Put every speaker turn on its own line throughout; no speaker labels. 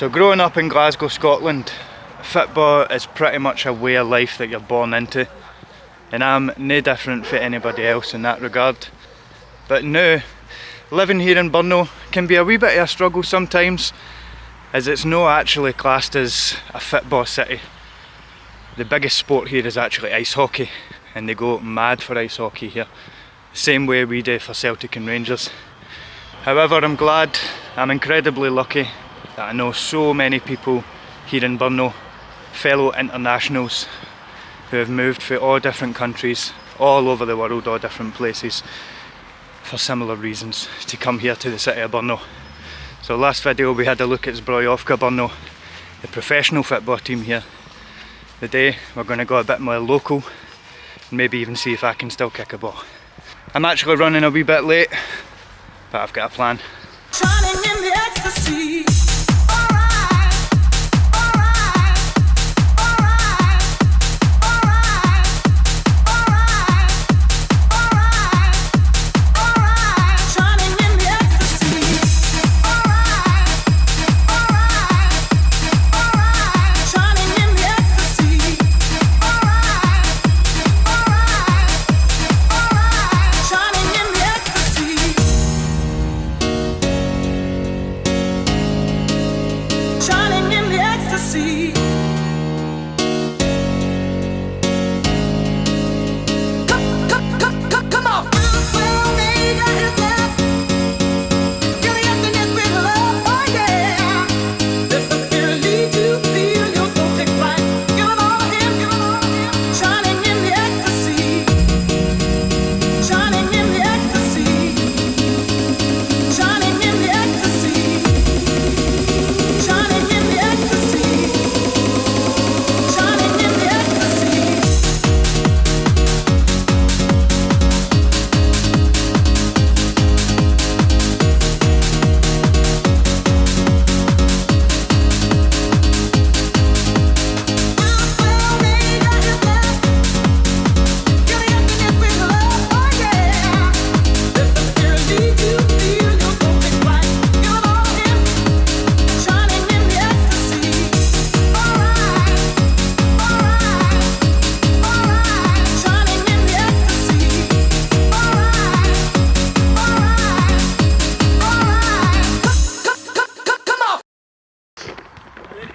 So growing up in Glasgow, Scotland, football is pretty much a way of life that you're born into, and I'm no different for anybody else in that regard. But now, living here in Brno can be a wee bit of a struggle sometimes, as it's not actually classed as a football city. The biggest sport here is actually ice hockey, and they go mad for ice hockey here, same way we do for Celtic and Rangers. However, I'm incredibly lucky that I know so many people here in Brno, fellow internationals who have moved for all different countries, all over the world, all different places, for similar reasons, to come here to the city of Brno. So last video we had a look at Zbrojovka Brno, the professional football team here. Today we're going to go a bit more local, and maybe even see if I can still kick a ball. I'm actually running a wee bit late, but I've got a plan.
Shining in the ecstasy.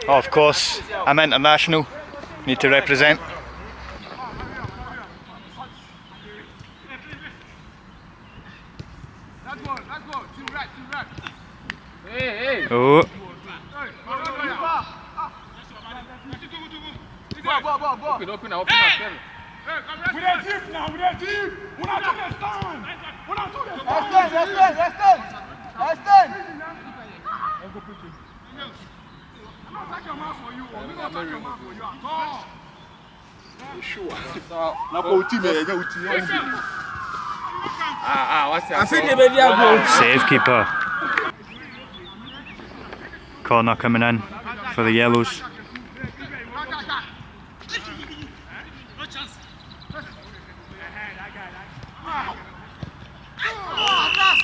Oh, of course, I'm international, need to represent. Oh. Save keeper. Corner coming in for the Yellows.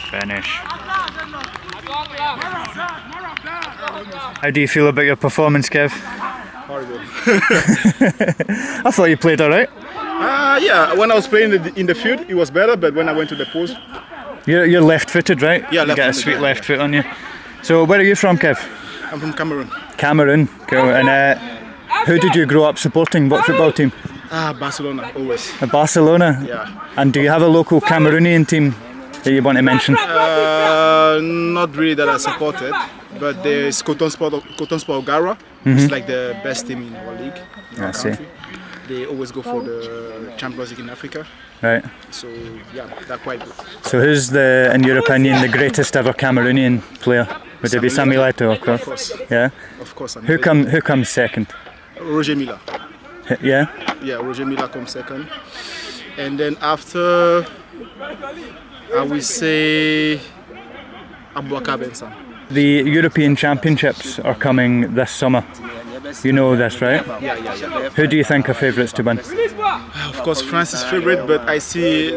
Finish. How do you feel about your performance, Kev?
Horrible.
I thought you played alright.
Yeah, when I was playing in the field, it was better, but when I went to the post...
You're left-footed, right?
Yeah,
left-footed. You got a sweet left foot on you. So where are you from, Kev?
I'm from Cameroon.
Cameroon, cool. And who did you grow up supporting? What football team?
Barcelona, always.
Barcelona?
Yeah.
And do you have a local Cameroonian team that you want to mention?
Not really that I supported, but there's Coton Sport Gara. It's like the best team in our league, in our country. They always go for the Champions League in Africa.
Right.
So yeah, they're quite good.
So who's in your opinion, the greatest ever Cameroonian player? Would it be Samuel Eto'o, of course? Of course. Yeah.
Of course.
Who comes second?
Roger Mila.
Yeah.
Yeah, Roger Mila comes second, and then after, I will say Aboubacar Benson.
The European Championships are coming this summer. You know this, right?
Yeah.
Who do you think are favourites to win?
Of course, France is favourite, but I see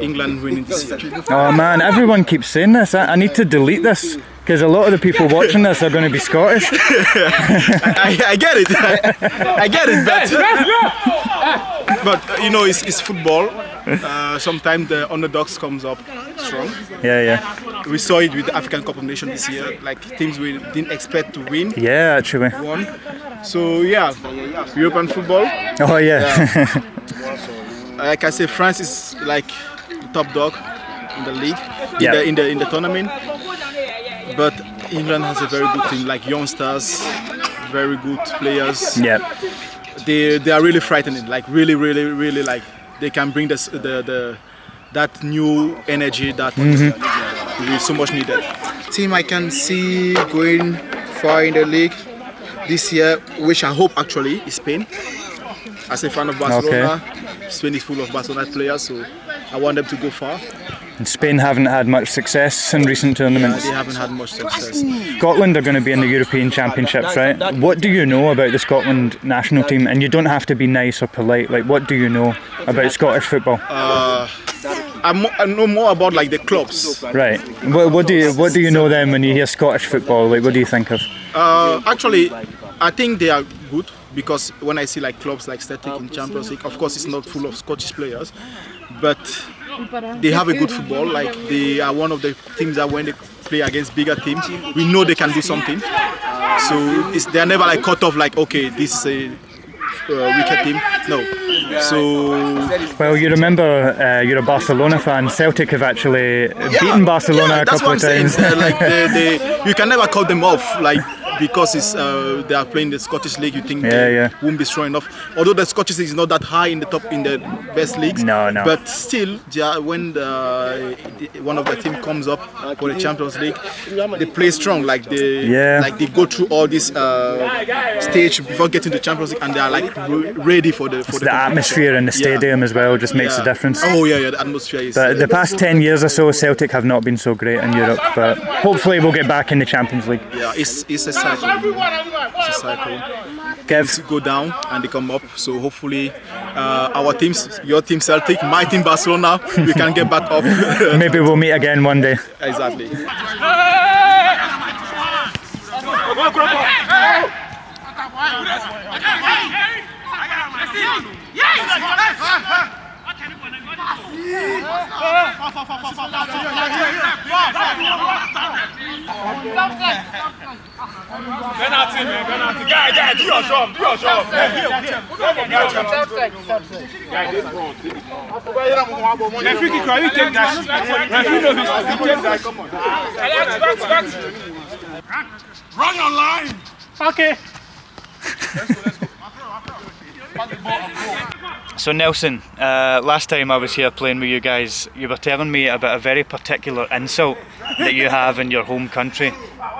England winning this year.
Oh man, everyone keeps saying this. I need to delete this Because a lot of the people watching this are going to be Scottish.
I get it. I get it, but you know, it's football. Sometimes the underdogs comes up strong.
Yeah.
We saw it with the African Cup of Nations this year. Like teams we didn't expect to win.
Yeah, actually.
Won. So yeah, European football.
Oh yeah.
Like I say, France is like the top dog in the league,
Yeah.
in the tournament. But England has a very good team, like youngsters, very good players.
Yeah.
They are really frightening, like really like they can bring that new energy that is so much needed. Team I can see going far in the league this year, which I hope actually is Spain. As a fan of Barcelona, Spain is full of Barcelona players, so I want them to go far.
And Spain haven't had much success in recent tournaments.
They haven't had much success.
Scotland are going to be in the European Championships, right? What do you know about the Scotland national team? And you don't have to be nice or polite. Like, what do you know about Scottish football?
I know more about like the clubs.
Right. What do you know then when you hear Scottish football? Like, what do you think of?
Actually, I think they are good because when I see like clubs like Celtic in Champions League, of course it's not full of Scottish players, but they have a good football. Like they are one of the teams that when they play against bigger teams, we know they can do something. So they're never like cut off like, okay, this is a weaker team. No. So
well, you remember you're a Barcelona fan. Celtic have actually beaten Barcelona a couple of times.
Like you can never cut them off. Like because it's they are playing the Scottish league, you think they won't be strong enough. Although the Scottish league is not that high in the top in the best leagues.
No.
But still, when one of the team comes up for the Champions League, they play strong. Like they go through all this stage before getting to the Champions League, and they are like ready for the
atmosphere in the stadium as well just makes a difference.
Oh yeah, the atmosphere is.
But the past 10 years or so, Celtic have not been so great in Europe. But hopefully, we'll get back in the Champions League.
Yeah, it's a cycle. It's a cycle. Teams go down and they come up. So hopefully, our teams, your team Celtic, my team Barcelona, we can get back up.
Maybe we'll meet again one day.
Exactly.
Penalty, man, penalty. Guy, do your job, The free kick, you take that. Referee knows he take that. Come on. Run your line.
Okay. So Nelson, last time I was here playing with you guys, you were telling me about a very particular insult that you have in your home country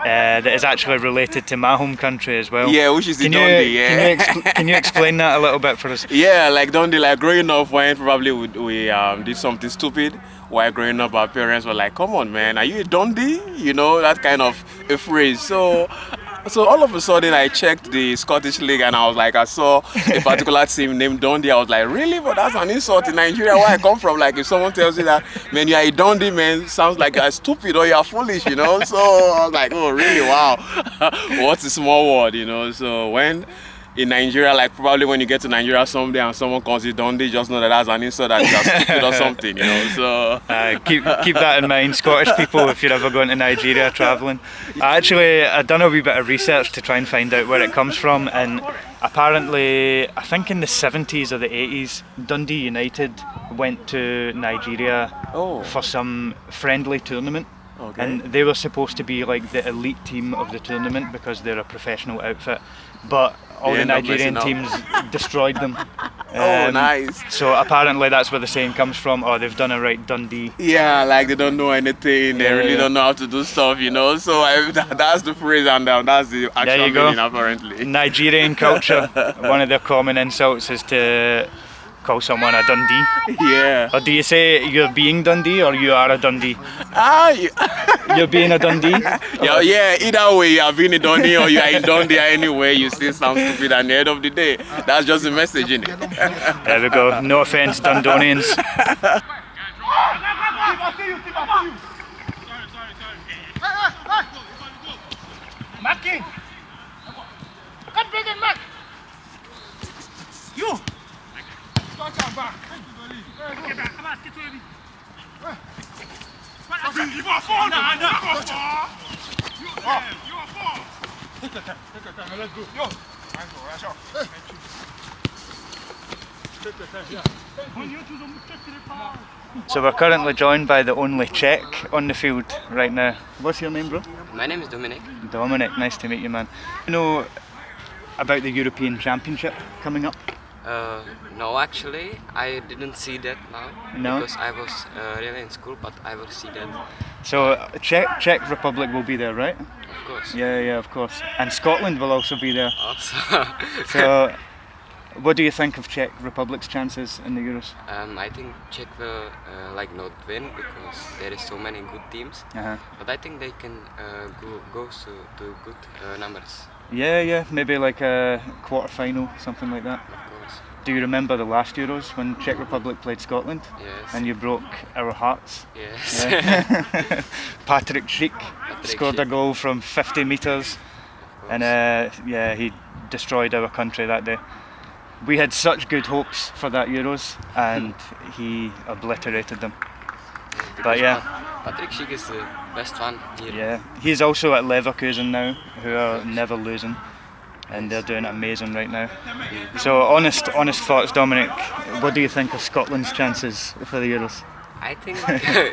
that is actually related to my home country as well.
Yeah, which is the Dundee, yeah.
Can you explain that a little bit for us?
Yeah, like Dundee, like growing up when probably we did something stupid while growing up, our parents were like, come on man, are you a Dundee? You know, that kind of a phrase. So all of a sudden I checked the Scottish League and I was like, I saw a particular team named Dundee. I was like, really? But that's an insult in Nigeria where I come from. Like if someone tells you that, man, you are a Dundee, man, sounds like you're stupid or you're foolish, you know? So I was like, oh really, wow. What's a small word, you know? So when in Nigeria, like probably when you get to Nigeria someday and someone calls you Dundee, just know that that's an insult that you're stupid or something, you know. So
keep that in mind, Scottish people, if you're ever going to Nigeria travelling. I've done a wee bit of research to try and find out where it comes from, and apparently, I think in the 70s or the 80s, Dundee United went to Nigeria for some friendly tournament. Okay. And they were supposed to be like the elite team of the tournament because they're a professional outfit, but all the Nigerian teams destroyed them.
Oh, nice.
So apparently that's where the saying comes from. Oh, they've done it right, Dundee.
Yeah, like they don't know anything. They really don't know how to do stuff, you know. So that's the phrase, and that's the actual meaning, apparently.
Nigerian culture. One of their common insults is to call someone a Dundee.
Yeah.
Or do you say you're being Dundee or you are a Dundee? You're being a Dundee?
Yeah, either way, you are being a Dundee or you are in Dundee anyway, you still sound stupid at the end of the day. That's just the message, innit?
There we go. No offence, Dundonians.
Take your time. Take your time. Now let's go. Yo. Nice one. Rush off. Take your time. Yeah.
So we're currently joined by the only Czech on the field right now. What's your name, bro?
My name is Dominic.
Dominic, nice to meet you, man. You know about the European Championship coming up?
No, actually, I didn't see that now.
No?
Because I was really in school, but I will see that.
So Czech Republic will be there, right?
Of course.
Yeah, of course. And Scotland will also be there.
Also.
So, what do you think of Czech Republic's chances in the Euros?
I think Czech will not win because there is so many good teams. But I think they can go to good numbers.
Yeah, maybe like a quarter-final, something like that.
Of course.
Do you remember the last Euros when Czech Republic played Scotland?
Yes.
And you broke our hearts?
Yes.
Yeah. Patrick Schick scored a
Schick.
goal from 50 metres and he destroyed our country that day. We had such good hopes for that Euros and he obliterated them. But yeah.
Patrick Schick is the best one here.
Yeah, he's also at Leverkusen now, who are never losing, and they're doing amazing right now. So honest thoughts, Dominic. What do you think of Scotland's chances for the Euros?
I think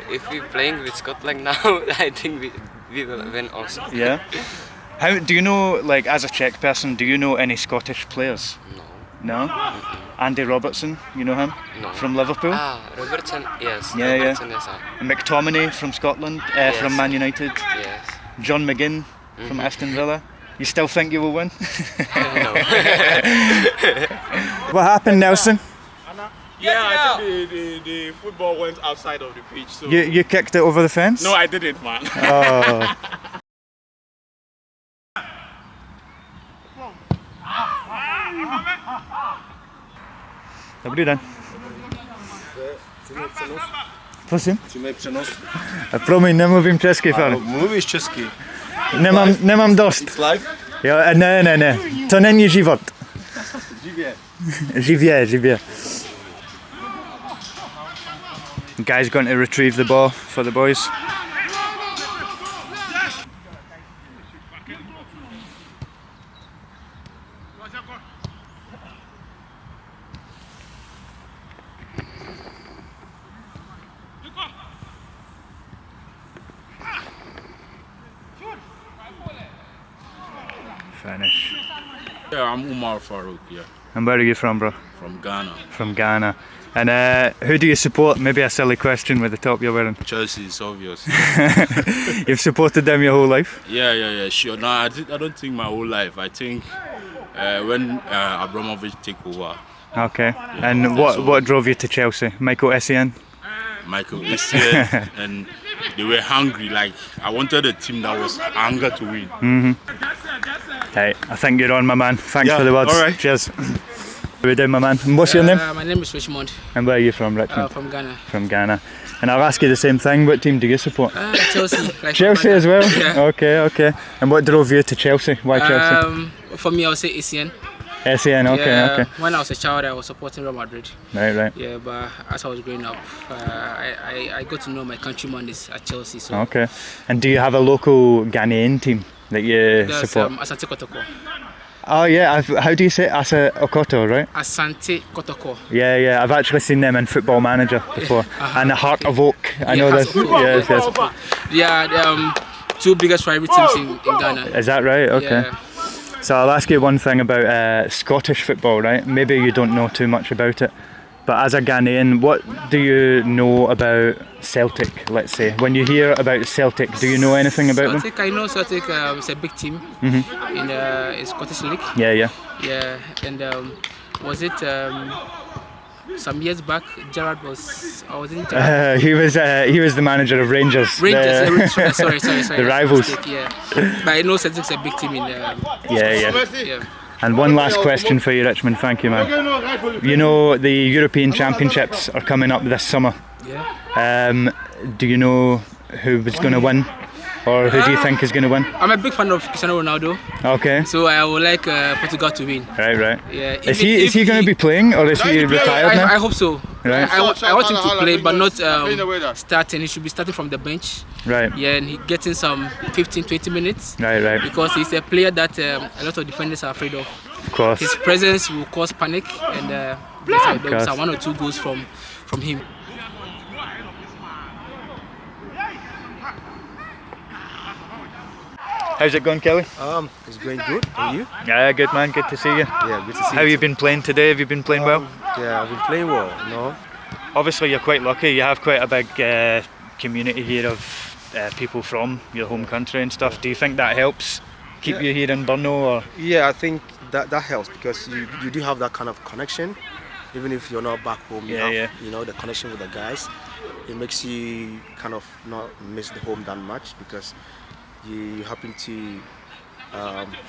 if we're playing with Scotland now, I think we will win also.
Yeah. How do you know, like as a Czech person, do you know any Scottish players?
No.
No? Andy Robertson, you know him?
No.
From Liverpool?
Robertson, yes.
Yeah,
Robertson,
yeah.
yes.
McTominay from Scotland,
Yes.
from Man United.
Yes.
John McGinn from Aston Villa. You still think you will win?
No.
What happened, Nelson?
Yeah, I think the football went outside of the pitch. So
You kicked it over the fence?
no, I didn't, man.
Oh. Dobrý den. Prosím?
Chceme přenos?
Promiň, nemluvím česky,
Ano,
fakt.
mluvíš česky.
Nemám dost.
It's live?
Jo, ne. To není život. Živě. Guy's going to retrieve the ball for the boys. Finish.
Yeah, I'm Umar Farouk, yeah,
And where are you from, bro?
from Ghana.
From Ghana. And who do you support? Maybe a silly question with the top you're wearing.
Chelsea is obvious.
You've supported them your whole life?
Yeah, sure. No, I don't think my whole life. I think when Abramovich took over,
Okay. And what drove you to Chelsea? Michael Essien?
Michael Essien, and they were hungry. Like, I wanted a team that was hungry to win.
Hey, I think you're on, my man. Thanks
Yeah,
for the words.
all right.
Cheers. How we doing, my man? And what's your name?
My name is Richmond,
And where are you from, Richmond?
from Ghana.
From Ghana. And I'll ask you the same thing. What team do you support?
Chelsea. Like
Chelsea as well?
Yeah.
Okay. And what drove you to Chelsea? Why Chelsea?
For me, I would say Essien.
Essien, okay.
When I was a child, I was supporting Real Madrid.
Right.
Yeah, but as I was growing up, I got to know my countryman is at Chelsea. So
Okay. And do you have a local Ghanaian team that you
there's
support?
Asante Kotoko.
Oh yeah, how do you say it? Asa Okoto, right?
Asante Kotoko.
Yeah, I've actually seen them in Football Manager before. And the Heart of Oak, I know
Heart
this.
of Oak.
Yes.
Yeah, the two biggest rival teams in Ghana.
Is that right? Okay.
Yeah.
So I'll ask you one thing about Scottish football, right? Maybe you don't know too much about it, but as a Ghanaian, what do you know about Celtic, let's say? When you hear about Celtic, do you know anything about them?
Celtic, I know Celtic is a big team in Scottish League.
Yeah.
Yeah, and was it some years back? Gerrard was, or was it Gerrard?
He was the manager of Rangers.
Rangers. Sorry.
The rivals.
Mistake, yeah. But I know Celtic's a big team in
Yeah.
yeah.
And one last question for you, Richmond. Thank you, man. You know the European Championships are coming up this summer.
Yeah.
Do you know who was going to win? or who do you think is going to win?
I'm a big fan of Cristiano Ronaldo.
Okay.
So I would like Portugal to win.
Right.
Yeah.
Is he going to be playing, or is he retired now?
I hope so.
Right.
I want him to play, but not starting. He should be starting from the bench.
Right.
Yeah, and he getting some 15-20 minutes.
Right.
Because he's a player that a lot of defenders are afraid of.
Of course.
His presence will cause panic, and there's one or two goals from him.
How's it going, Kelly?
It's going good. And you?
Yeah, good man. Good to see you.
Yeah, good to see you.
How you been playing today? Have you been playing well?
Yeah, I've been playing well. No.
Obviously, you're quite lucky. You have quite a big community here of people from your home country and stuff. Do you think that helps keep you here in Brno? Or?
Yeah, I think that helps because you do have that kind of connection. Even if you're not back home, you have the connection with the guys. It makes you kind of not miss the home that much because you happen to,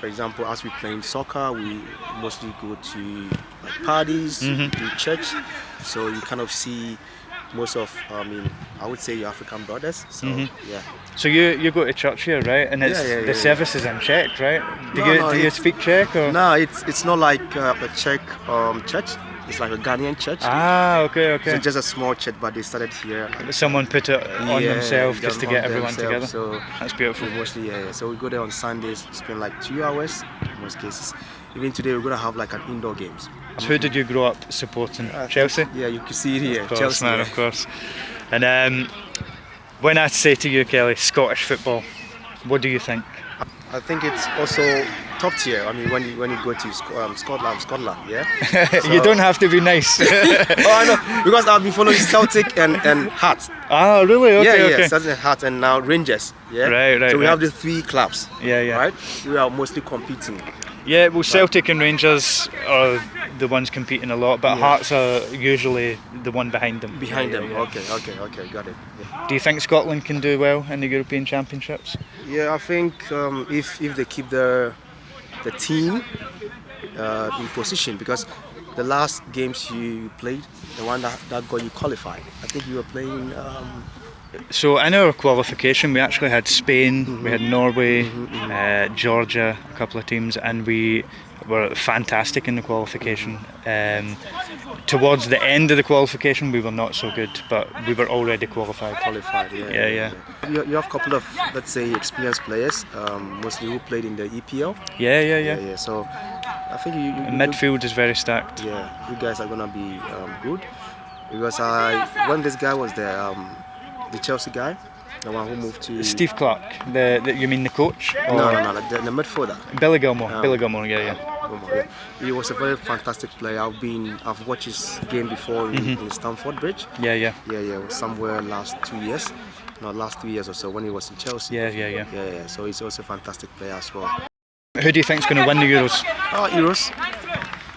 for example, as we play soccer, we mostly go to like parties, do church, so you kind of see most of, I would say your African brothers. So yeah.
So you go to church here, right? And it's the service is in Czech, right? Do you speak Czech or?
No, it's not like a Czech church. It's like a Ghanaian church.
Ah, okay.
So just a small church, but they started here.
Someone put it on themselves just to get everyone together.
So
that's beautiful.
Mostly, so we go there on Sundays, spend like 2 hours in most cases. Even today, we're gonna have like an indoor games.
So who did you grow up supporting? Chelsea?
Yeah, you can see it here.
Of course,
Chelsea,
man, of course. And when I say to you, Kelly, Scottish football, what do you think?
I think it's also top tier. I mean, when you go to Scotland, yeah.
So, you don't have to be nice.
Oh, I know, because I've been following Celtic and Hearts.
Ah, really? Okay,
yeah. Celtic and Hearts, and now Rangers. Yeah.
Right.
So we have the 3 clubs.
Yeah.
Right. We are mostly competing.
Yeah, well, Celtic and Rangers are the ones competing a lot, but Hearts are usually the one behind them.
Yeah. Okay, got it. Yeah.
Do you think Scotland can do well in the European Championships?
Yeah, I think if they keep the team in position, because the last games you played, the one that got you qualified, I think you were playing.
So in our qualification, we actually had Spain, we had Norway, Georgia, a couple of teams, and we were fantastic in the qualification. Towards the end of the qualification, we were not so good, but we were already qualified. Yeah.
You have a couple of, let's say, experienced players, mostly who played in the EPL.
Yeah.
So I think
midfield is very stacked.
Yeah, you guys are gonna be good, because when this guy was there. The Chelsea guy, the one who moved to...
Steve Clark, you mean the coach?
No, the midfielder.
Billy Gilmore, yeah.
He was a very fantastic player. I've watched his game before in Stamford Bridge.
Yeah.
Somewhere last 2 years. Last 3 years or so when he was in Chelsea.
Yeah.
So he's also a fantastic player as well.
Who do you think's going to win the Euros?
Euros.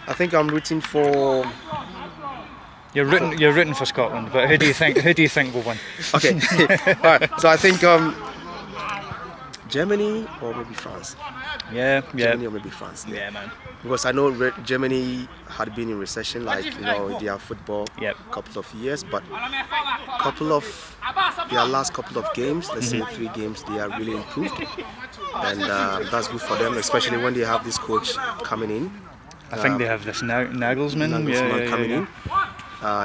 I think I'm rooting for...
You're rooting for Scotland, but who do you think will win?
Okay, alright. So I think Germany or maybe France.
Yeah.
Germany or maybe France.
Yeah, man.
Because I know Germany had been in recession, like their football, a couple of years, but their last couple of games, let's say 3 games, they are really improved, and that's good for them, especially when they have this coach coming in.
I think they have this Nagelsmann
coming in.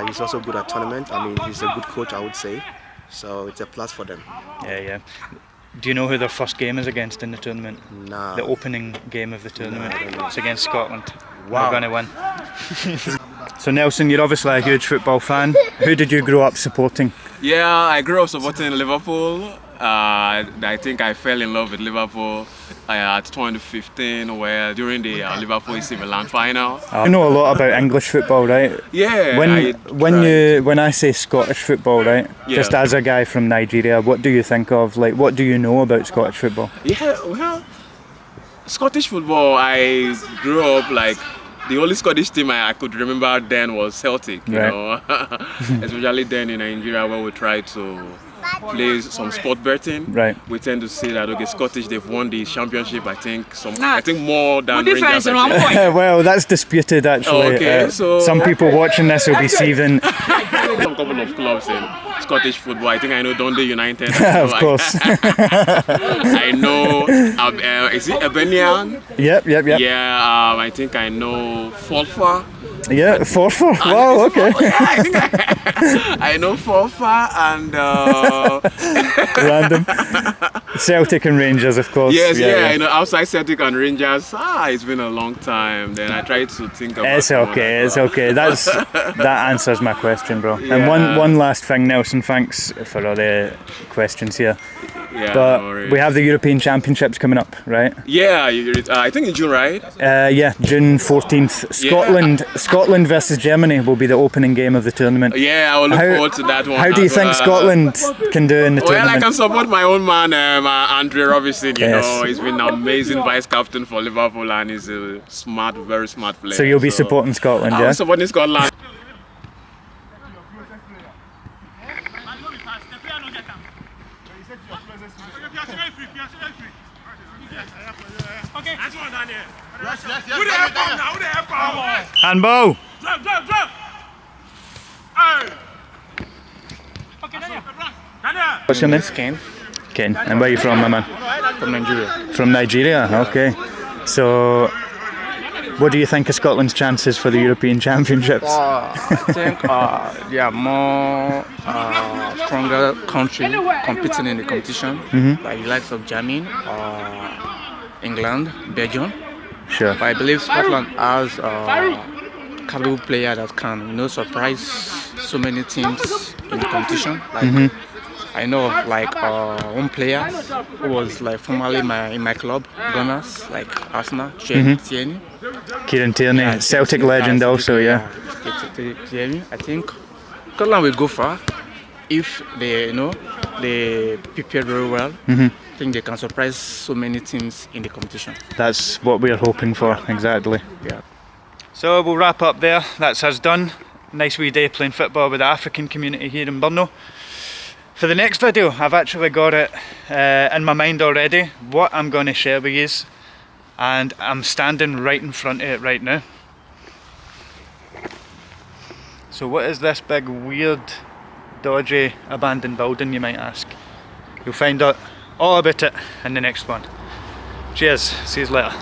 He's also good at tournament. I mean, he's a good coach, I would say. So it's a plus for them.
Yeah. Do you know who their first game is against in the tournament?
No.
The opening game of the tournament. It's against Scotland.
Wow.
We're going to win. So Nelson, you're obviously a huge football fan. Who did you grow up supporting?
Yeah, I grew up supporting Liverpool. I think I fell in love with Liverpool at 2015, where during the Liverpool AC Milan final.
You know a lot about English football, right?
Yeah.
When I say Scottish football, right? Yeah. Just as a guy from Nigeria, what do you think of? Like, what do you know about Scottish football?
Yeah, well, Scottish football. I grew up like. The only Scottish team I could remember then was Celtic, you know, especially then in Nigeria where we tried to play some sport betting.
Right.
We tend to say that Scottish, they've won the championship. I think more than Rangers.
Well, that's disputed actually.
Okay, so
some people watching this will be seething.
Some couple of clubs in Scottish football. I think I know Dundee United.
Of course.
I know, is it Ebenian?
Yep.
Yeah, I think I know Forfar.
Yeah, Forfar. Wow, okay.
I think I know Forfar and
random. Celtic and Rangers, of course.
Yes, I know outside Celtic and Rangers. It's been a long time. Then I tried to think about.
It's okay. That answers my question, bro.
Yeah.
And one last thing, Nelson. Thanks for all the questions here.
Yeah,
but
no
we have the European Championships coming up, right?
Yeah, I think in June, right?
Yeah, June 14th. Scotland versus Germany will be the opening game of the tournament.
Yeah, I will look forward to that one.
How do you think Scotland can do in the tournament?
Well, I can support my own man, Andre Robinson. You know, he's been an amazing vice captain for Liverpool, and he's a smart, very smart player.
So you'll be supporting Scotland, yeah?
I'm supporting Scotland.
Handball. What's your name? Ken. And where are you from, my man?
From Nigeria.
From Nigeria, okay. So, what do you think of Scotland's chances for the European Championships?
I think they are more stronger country competing in the competition, like the likes of Germany, England, Belgium.
Sure.
But I believe Scotland has a capable player that can, surprise so many teams in the competition. Like I know of one player who was like formerly in my club, Gunners, like Arsenal, Tierney.
Kieran Tierney, Celtic legend also, yeah.
Tierney. I think Scotland will go far if they prepare very well. I think they can surprise so many teams in the competition.
That's what we're hoping for, exactly.
Yeah.
So we'll wrap up there. That's us done. Nice wee day playing football with the African community here in Brno. For the next video, I've actually got it in my mind already, what I'm going to share with you, and I'm standing right in front of it right now. So what is this big weird dodgy abandoned building, you might ask? You'll find out all about it in the next one. Cheers, see you later.